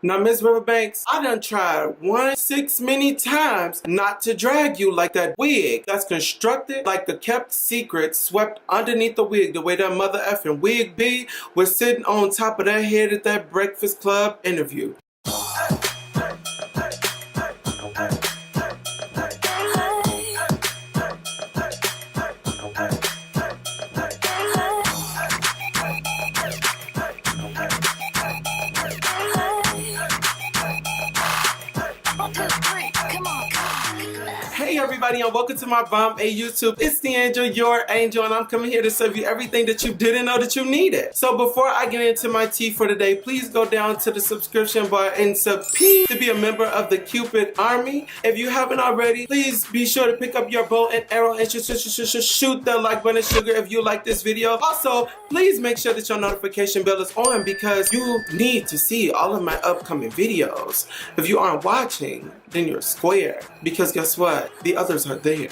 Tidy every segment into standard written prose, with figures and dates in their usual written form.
Now, Miss Riverbanks, I done tried 1,600 times not to drag you like that wig that's constructed like the kept secret swept underneath the wig, the way that mother effing wig be was sitting on top of that head at that Breakfast Club interview. Hey everybody, and welcome to my bomb YouTube. It's D'Angelo, your angel, and I'm coming here to serve you everything that you didn't know that you needed. So before I get into my tea for today, please go down to the subscription bar and subscribe to be a member of the Cupid army. If you haven't already, please be sure to pick up your bow and arrow and shoot the like button, sugar, if you like this video. Also, please make sure that your notification bell is on because you need to see all of my upcoming videos. If you aren't watching, then you're square, because guess what? The others are there.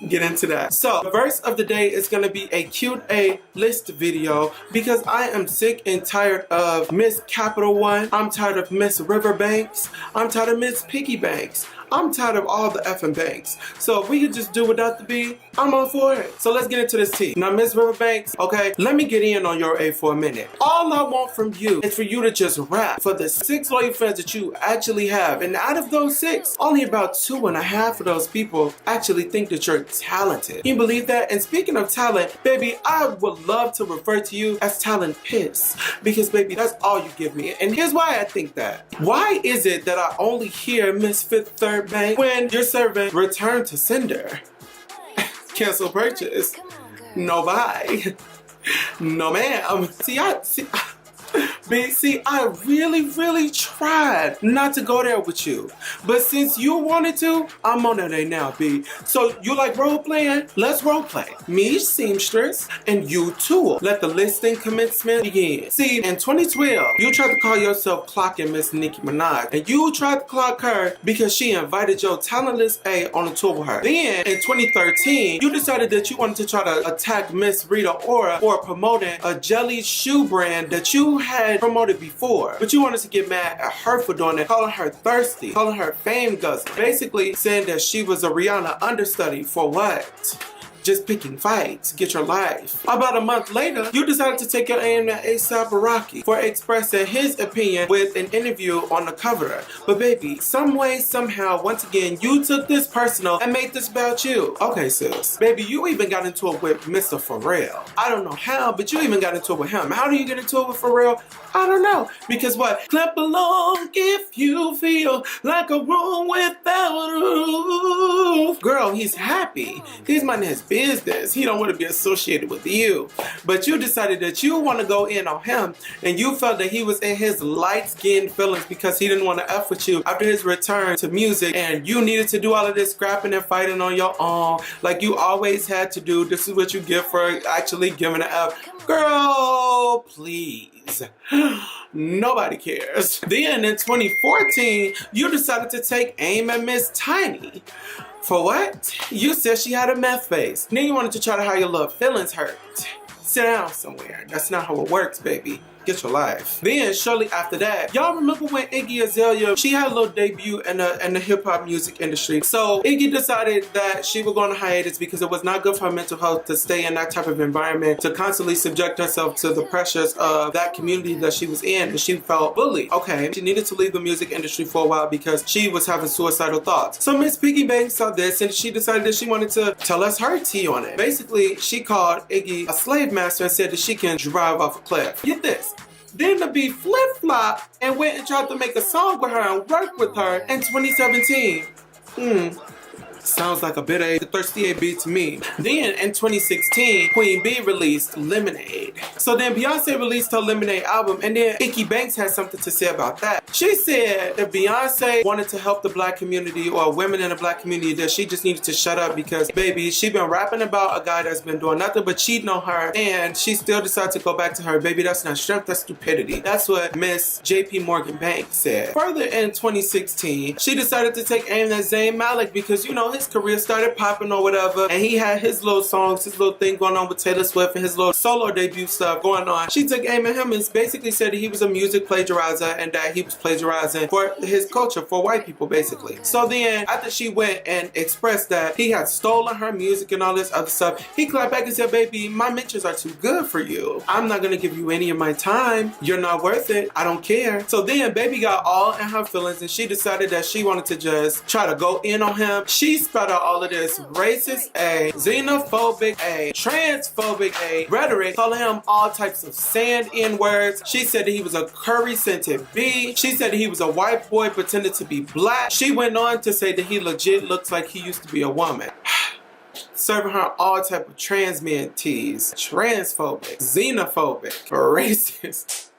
Get into that. So the verse of the day is gonna be a cute A list video because I am sick and tired of Miss Capital One. I'm tired of Miss Riverbanks. I'm tired of Miss Piggy Banks. I'm tired of all the effing banks. So if we could just do without the B, I'm all for it. So let's get into this tea. Now, Miss Riverbanks, okay, let me get in on your A for a minute. All I want from you is for you to just rap for the 6 loyal fans that you actually have. And out of those 6, only about 2.5 of those people actually think that you're talented. Can you believe that? And speaking of talent, baby, I would love to refer to you as talent piss. Because baby, that's all you give me. And here's why I think that. Why is it that I only hear Miss Fifth Third Bank when your servant returned to sender? Cancel purchase. No buy. No ma'am. See, I really tried not to go there with you. But since you wanted to, I'm on it now, B. So you like role playing? Let's role play. Me, seamstress, and you tool. Let the listing commencement begin. See, in 2012, you tried to call yourself clocking Miss Nicki Minaj. And you tried to clock her because she invited your talentless A on a tour with her. Then, in 2013, you decided that you wanted to try to attack Miss Rita Ora for promoting a jelly shoe brand that you had promoted before, but you wanted to get mad at her for doing it, calling her thirsty, calling her fame guzzler, basically saying that she was a Ariana understudy for what? Just picking fights, get your life. About a month later, you decided to take your aim at A$AP Rocky for expressing his opinion with an interview on the cover. But baby, some way, somehow, once again, you took this personal and made this about you. Okay, sis. Baby, you even got into it with Mr. Pharrell. I don't know how, but you even got into it with him. How do you get into it with Pharrell? I don't know. Because what? Clap along if you feel like a room without a roof. Girl, he's happy. He's minding his business. He don't want to be associated with you. But you decided that you want to go in on him, and you felt that he was in his light-skinned feelings because he didn't want to F with you after his return to music, and you needed to do all of this scrapping and fighting on your own like you always had to do. This is what you get for actually giving an F. Girl, please. Nobody cares. Then in 2014, you decided to take aim at Miss Tiny. For what? You said she had a meth face. Then you wanted to try to have your little feelings hurt. Sit down somewhere. That's not how it works, baby. Get your life. Then shortly after that, y'all remember when Azealia, she had a little debut in the hip-hop music industry. So Iggy decided that she would go on a hiatus because it was not good for her mental health to stay in that type of environment, to constantly subject herself to the pressures of that community that she was in, and she felt bullied. Okay, she needed to leave the music industry for a while because she was having suicidal thoughts. So Miss Piggy Banks saw this and she decided that she wanted to tell us her tea on it. Basically, she called Iggy a slave master and said that she can drive off a cliff. Get this. Then to be flip-flop and went and tried to make a song with her and work with her in 2017. Sounds like a bit of the thirsty AB to me. Then in 2016, Queen B released Lemonade. So then Beyonce released her Lemonade album, and then Icky Banks had something to say about that. She said that Beyonce wanted to help the black community or women in the black community, that she just needed to shut up because, baby, she been rapping about a guy that's been doing nothing but cheating on her, and she still decided to go back to her. Baby, that's not strength, that's stupidity. That's what Miss J.P. Morgan Banks said. Further in 2016, she decided to take aim at Zayn Malik because, you know, his career started popping or whatever, and he had his little songs, his little thing going on with Taylor Swift and his little solo debut stuff going on, she took aim at him and basically said that he was a music plagiarizer and that he was plagiarizing for his culture, for white people basically. So then after she went and expressed that he had stolen her music and all this other stuff, he clapped back and said, baby, my mentions are too good for you. I'm not gonna give you any of my time. You're not worth it. I don't care. So then baby got all in her feelings and she decided that she wanted to just try to go in on him. She spat out all of this racist A, xenophobic A, transphobic A rhetoric, calling him all types of sand N words. She said that he was a curry scented B. She said that he was a white boy pretending to be black. She went on to say that he legit looks like he used to be a woman. Serving her all type of trans men teas. Transphobic, xenophobic, racist.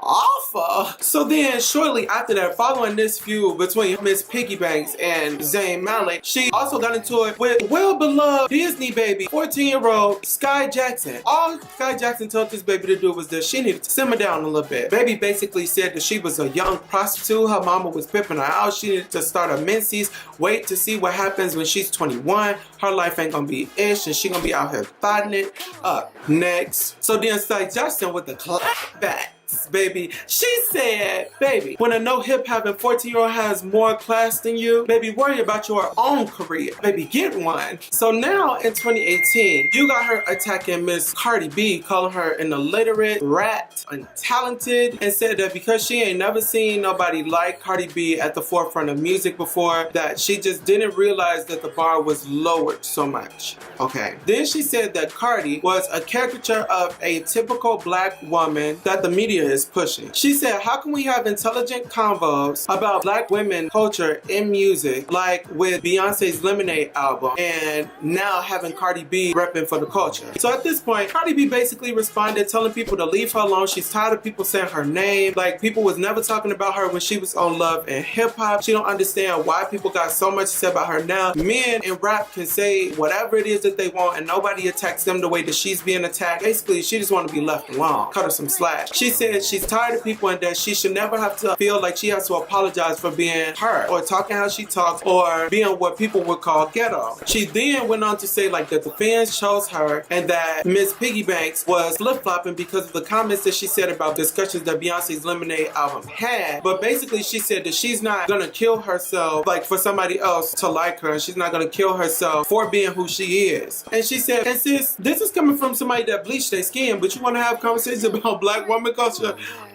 Awful. So then shortly after that, following this feud between Miss Piggy Banks and Zayn Malik, she also got into it with well-beloved Disney baby, 14-year-old Sky Jackson. All Sky Jackson told this baby to do was that she needed to simmer down a little bit. Baby basically said that she was a young prostitute, her mama was pimping her out, she needed to start a menses, wait to see what happens when she's 21, her life ain't gonna be ish and she gonna be out here thotting it up. Next. So then Sky Jackson with the clap back. Baby, she said, baby, when a no hip having 14-year-old has more class than you, baby, worry about your own career. Baby, get one. So now in 2018, you got her attacking Miss Cardi B, calling her an illiterate, rat, untalented, and said that because she ain't never seen nobody like Cardi B at the forefront of music before, that she just didn't realize that the bar was lowered so much. Okay. Then she said that Cardi was a caricature of a typical black woman that the media is pushing. She said, how can we have intelligent convos about black women culture in music, like with Beyonce's Lemonade album, and now having Cardi B repping for the culture? So at this point, Cardi B basically responded telling people to leave her alone. She's tired of people saying her name. Like, people was never talking about her when she was on Love and Hip Hop. She don't understand why people got so much to say about her now. Men in rap can say whatever it is that they want and nobody attacks them the way that she's being attacked. Basically, she just want to be left alone. Cut her some slack. She said she's tired of people and that she should never have to feel like she has to apologize for being her or talking how she talks or being what people would call ghetto. She then went on to say like that the fans chose her and that Miss Piggy Banks was flip-flopping because of the comments that she said about discussions that Beyonce's Lemonade album had. But basically she said that she's not gonna kill herself like for somebody else to like her, and she's not gonna kill herself for being who she is. And she said, and sis, this is coming from somebody that bleached their skin, but you want to have conversations about black woman culture?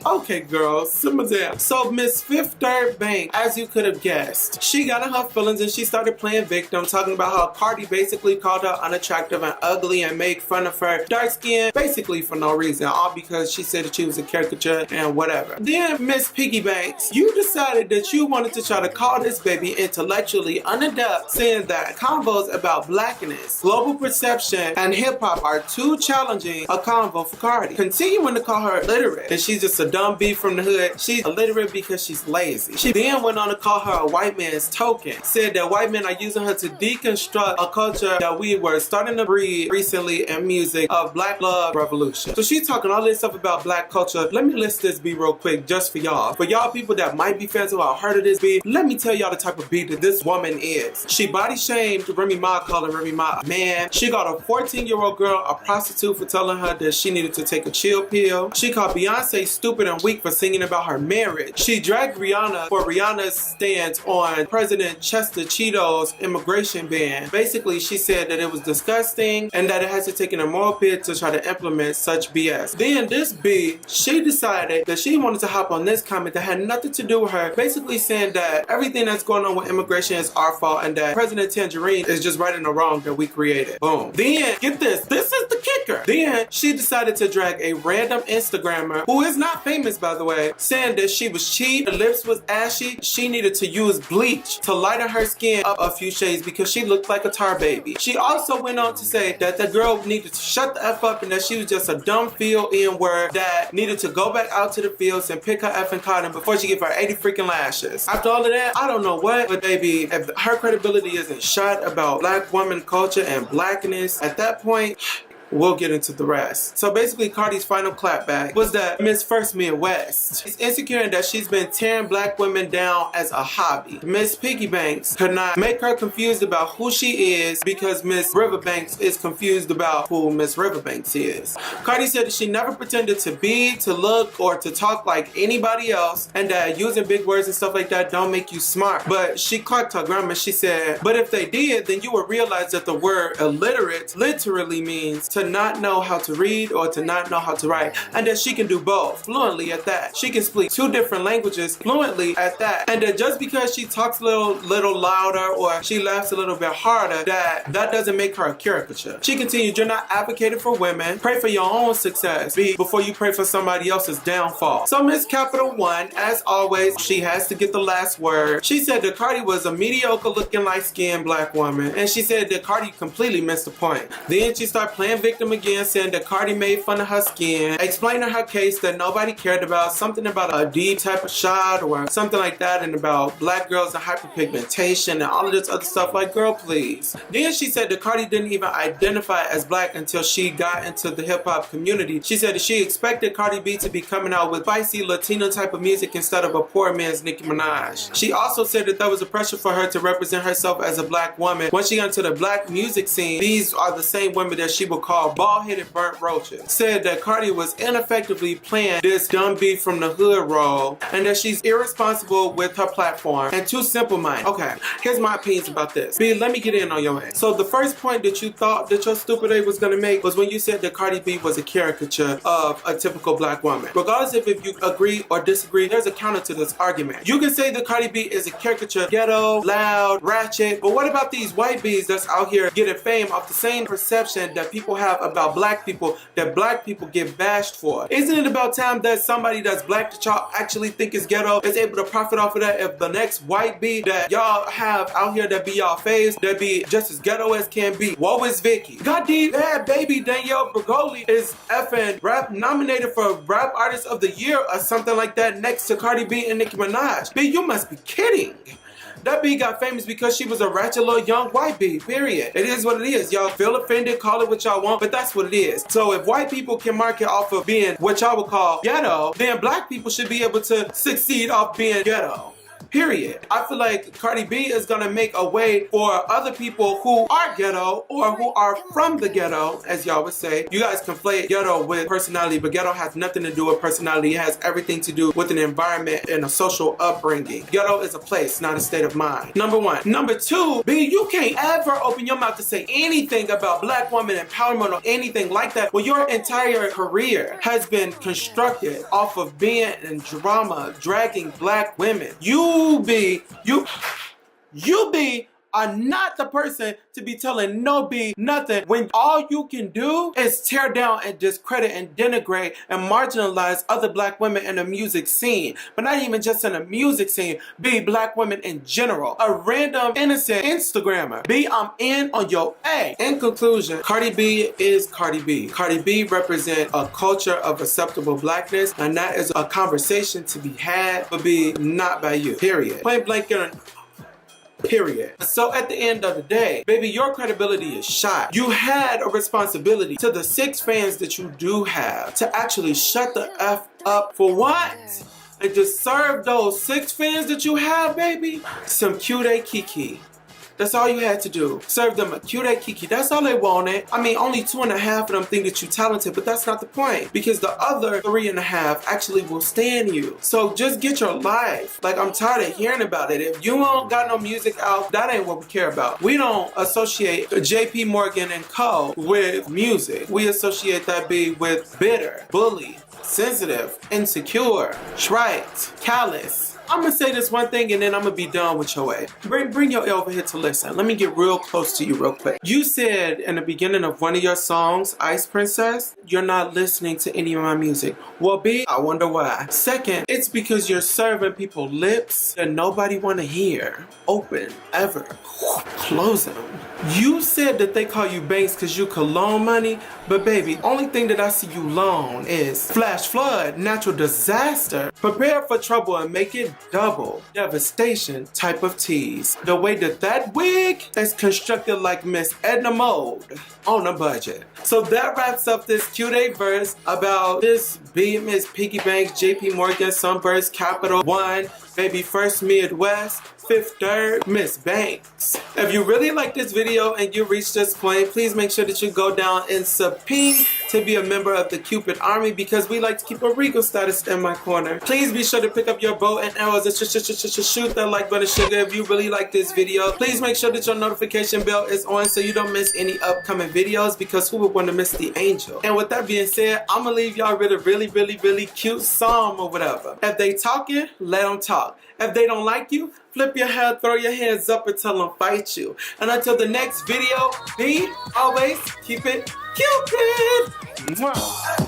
Okay, girl, simmer down. So Miss Fifth Third Bank, as you could have guessed, she got in her feelings and she started playing victim, talking about how Cardi basically called her unattractive and ugly and made fun of her dark skin, basically for no reason, all because she said that she was a caricature and whatever. Then Miss Piggy Banks, you decided that you wanted to try to call this baby intellectually unadept, saying that convos about blackness, global perception, and hip-hop are too challenging a convo for Cardi. Continuing to call her illiterate, and she's just a dumb bee from the hood. She's illiterate because she's lazy. She then went on to call her a white man's token. Said that white men are using her to deconstruct a culture that we were starting to breed recently in music of black love revolution. So she's talking all this stuff about black culture. Let me list this bee real quick just for y'all. For y'all people that might be fans who have heard of this bee, let me tell y'all the type of bee that this woman is. She body shamed Remy Ma, calling Remy Ma a man. She called a 14-year-old girl a prostitute for telling her that she needed to take a chill pill. She called Beyonce stupid and weak for singing about her marriage. She dragged Rihanna for Rihanna's stance on President Chester Cheeto's immigration ban. Basically, she said that it was disgusting and that it has to take an immoral bid to try to implement such BS. Then this B, she decided that she wanted to hop on this comment that had nothing to do with her, basically saying that everything that's going on with immigration is our fault and that President Tangerine is just righting the wrong that we created. Boom. Then, get this is the kicker. Then she decided to drag a random Instagrammer, who is not famous by the way, saying that she was cheap, her lips was ashy, she needed to use bleach to lighten her skin up a few shades because she looked like a tar baby. She also went on to say that the girl needed to shut the F up and that she was just a dumb field-in word that needed to go back out to the fields and pick her effing cotton before she gave her 80 freaking lashes. After all of that, I don't know what, but baby, if her credibility isn't shot about black woman culture and blackness, at that point, we'll get into the rest. So basically, Cardi's final clapback was that Miss First Midwest is insecure in that she's been tearing black women down as a hobby. Miss Piggy Banks could not make her confused about who she is because Miss Riverbanks is confused about who Miss Riverbanks is. Cardi said that she never pretended to be, to look, or to talk like anybody else, and that using big words and stuff like that don't make you smart. But she clocked her grammar. She said, but if they did, then you would realize that the word illiterate literally means to not know how to read or to not know how to write, and that she can do both fluently at that. She can speak 2 different languages fluently at that, and that just because she talks a little louder or she laughs a little bit harder, that doesn't make her a caricature. She continued, you're not advocating for women. Pray for your own success before you pray for somebody else's downfall. So Miss Capital One, as always, she has to get the last word. She said that Cardi was a mediocre looking light-skinned black woman, and she said that Cardi completely missed the point. Then she started playing victim again, saying that Cardi made fun of her skin, explaining her case that nobody cared about, something about a D type of shot or something like that, and about black girls and hyperpigmentation and all of this other stuff. Like, girl, please. Then she said that Cardi didn't even identify as black until she got into the hip-hop community. She said that she expected Cardi B to be coming out with spicy Latino type of music instead of a poor man's Nicki Minaj. She also said that there was a pressure for her to represent herself as a black woman. Once she got into the black music scene, these are the same women that she would call bald-headed burnt roaches. Said that Cardi was ineffectively playing this dumb beat from the hood role, and that she's irresponsible with her platform and too simple-minded. Okay, here's my opinions about this. B, let me get in on your head. So the first point that you thought that your stupid A was gonna make was when you said that Cardi B was a caricature of a typical black woman. Regardless if you agree or disagree, there's a counter to this argument. You can say that Cardi B is a caricature, ghetto, loud, ratchet, but what about these white bees that's out here getting fame off the same perception that people have about black people, that black people get bashed for? Isn't it about time that somebody that's black that y'all actually think is ghetto is able to profit off of that? If the next white bee that y'all have out here that be y'all face, that be just as ghetto as can be, woe is Vicky. Goddamn, that baby Danielle Bregoli is effing rap nominated for Rap Artist of the Year or something like that next to Cardi B and Nicki Minaj. B, you must be kidding. That bee got famous because she was a ratchet little young white bee, period. It is what it is. Y'all feel offended, call it what y'all want, but that's what it is. So if white people can market off of being what y'all would call ghetto, then black people should be able to succeed off being ghetto. Period. I feel like Cardi B is gonna make a way for other people who are ghetto or who are from the ghetto, as y'all would say. You guys conflate ghetto with personality, but ghetto has nothing to do with personality. It has everything to do with an environment and a social upbringing. Ghetto is a place, not a state of mind. Number one. Number two, B, you can't ever open your mouth to say anything about black woman empowerment or anything like that. Well, your entire career has been constructed off of being in drama, dragging black women. You are not the person to be telling no B nothing when all you can do is tear down and discredit and denigrate and marginalize other black women in the music scene. But not even just in the music scene, B, black women in general. A random innocent Instagrammer. B, I'm in on your A. In conclusion, Cardi B is Cardi B. Cardi B represents a culture of acceptable blackness, and that is a conversation to be had, but B, not by you. Period. Point blank. Period. So at the end of the day, baby, your credibility is shot. You had a responsibility to the 6 fans that you do have to actually shut the F up for what? And just serve those 6 fans that you have, baby, some cute kiki. That's all you had to do. Serve them a cute kiki. That's all they wanted. I mean, only 2.5 of them think that you're talented, but that's not the point. Because the other 3.5 actually will stand you. So just get your life. Like, I'm tired of hearing about it. If you don't got no music out, that ain't what we care about. We don't associate JP Morgan and Co. with music. We associate that be with bitter, bully, sensitive, insecure, trite, callous. I'm gonna say this one thing and then I'm gonna be done with your way. Bring your ear over here to listen. Let me get real close to you real quick. You said in the beginning of one of your songs, Ice Princess, you're not listening to any of my music. Well, B, I wonder why. Second, it's because you're serving people lips that nobody wanna hear. Open, ever. Close them. You said that they call you Banks because you could loan money, but baby, only thing that I see you loan is flash flood, natural disaster. Prepare for trouble and make it double devastation type of tease. The way that wig is constructed like Miss Edna Mode on a budget. So that wraps up this Q-Day verse about this be Miss Piggy Banks, JP Morgan, Sunburst, Capital One, maybe First Midwest, Fifth Third, Miss Banks. If you really like this video and you reached this point, please make sure that you go down and subping to be a member of the Cupid Army because we like to keep a regal status in my corner. Please be sure to pick up your bow and arrows and shoot that like button sugar if you really like this video. Please make sure that your notification bell is on so you don't miss any upcoming videos because who would want to miss the angel? And with that being said, I'm gonna leave y'all with a really cute song or whatever. If they talking, let them talk. If they don't like you, flip your hair, throw your hands up and tell them fight you. And until the next video, be always keep it Cupid. Mwah.